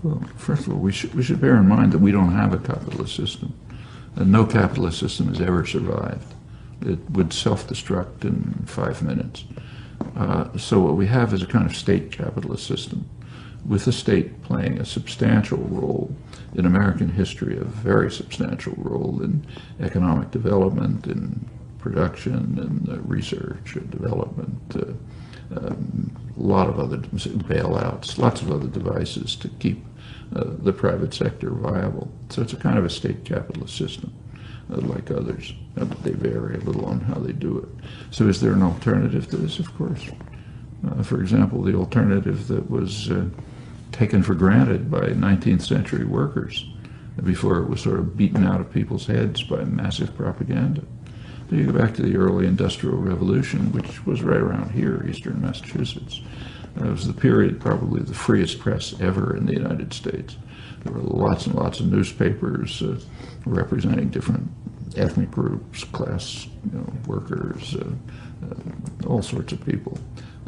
Well, first of all, we should bear in mind that we don't have a capitalist system. No capitalist system has ever survived. It would self-destruct in 5 minutes. So what we have is a kind of state capitalist system, with the state playing a substantial role in American history, a very substantial role in economic development, in production, and research and development, a lot of other bailouts, lots of other devices to keep the private sector viable. So it's a kind of a state capitalist system, like others. They vary a little on how they do it. So is there an alternative to this? Of course. For example, the alternative that was taken for granted by 19th century workers before it was sort of beaten out of people's heads by massive propaganda. So you go back to the early Industrial Revolution, which was right around here, eastern Massachusetts. It was the period, probably the freest press ever in the United States. There were lots and lots of newspapers representing different ethnic groups, class, workers, all sorts of people.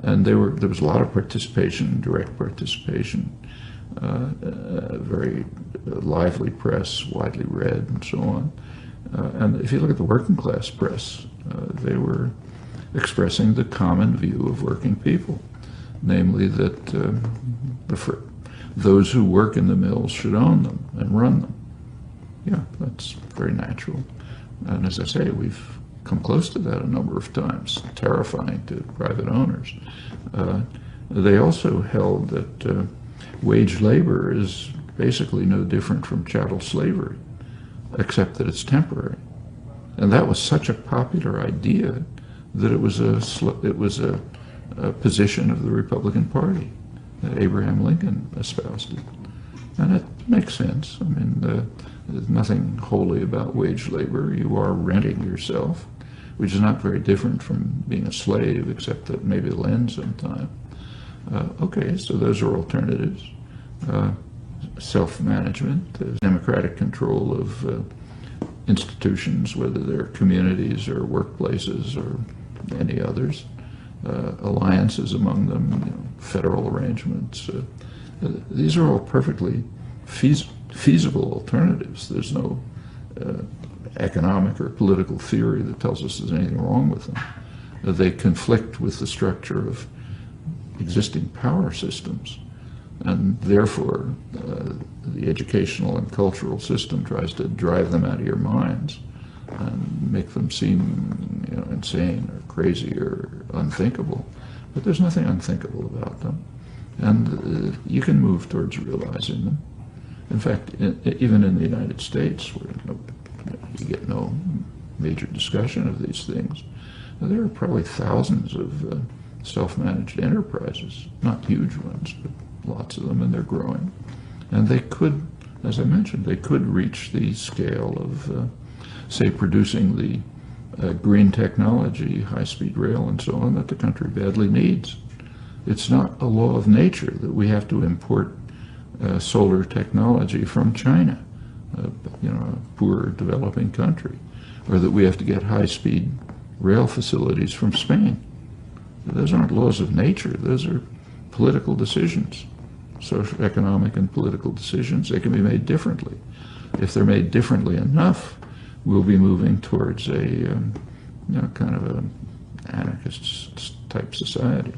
And there was a lot of participation, direct participation, very lively press, widely read, and so on. And if you look at the working class press, they were expressing the common view of working people, namely that those who work in the mills should own them and run them. Yeah, that's very natural. And as I say, we've come close to that a number of times, terrifying to private owners. They also held that wage labor is basically no different from chattel slavery, except that it's temporary. And that was such a popular idea that it was a position of the Republican Party that Abraham Lincoln espoused it. And it makes sense. I mean, there's nothing holy about wage labor. You are renting yourself, which is not very different from being a slave, except that maybe it'll end sometime. Okay, so those are alternatives. Self-management, democratic control of institutions, whether they're communities or workplaces or any others, alliances among them, federal arrangements. These are all perfectly feasible alternatives. There's no economic or political theory that tells us there's anything wrong with them. They conflict with the structure of existing power systems, and therefore the educational and cultural system tries to drive them out of your minds and make them seem insane or crazy or unthinkable. But there's nothing unthinkable about them, and you can move towards realizing them. In fact, even in the United States, where you get no major discussion of these things, there are probably thousands of self-managed enterprises, not huge ones, but lots of them, and they're growing. And they could, as I mentioned, they could reach the scale of, say, producing the green technology, high-speed rail and so on, that the country badly needs. It's not a law of nature that we have to import solar technology from China, a poor developing country, or that we have to get high-speed rail facilities from Spain. Those aren't laws of nature. Those are political decisions, social, economic, and political decisions. They can be made differently. If they're made differently enough, we'll be moving towards a kind of an anarchist type society.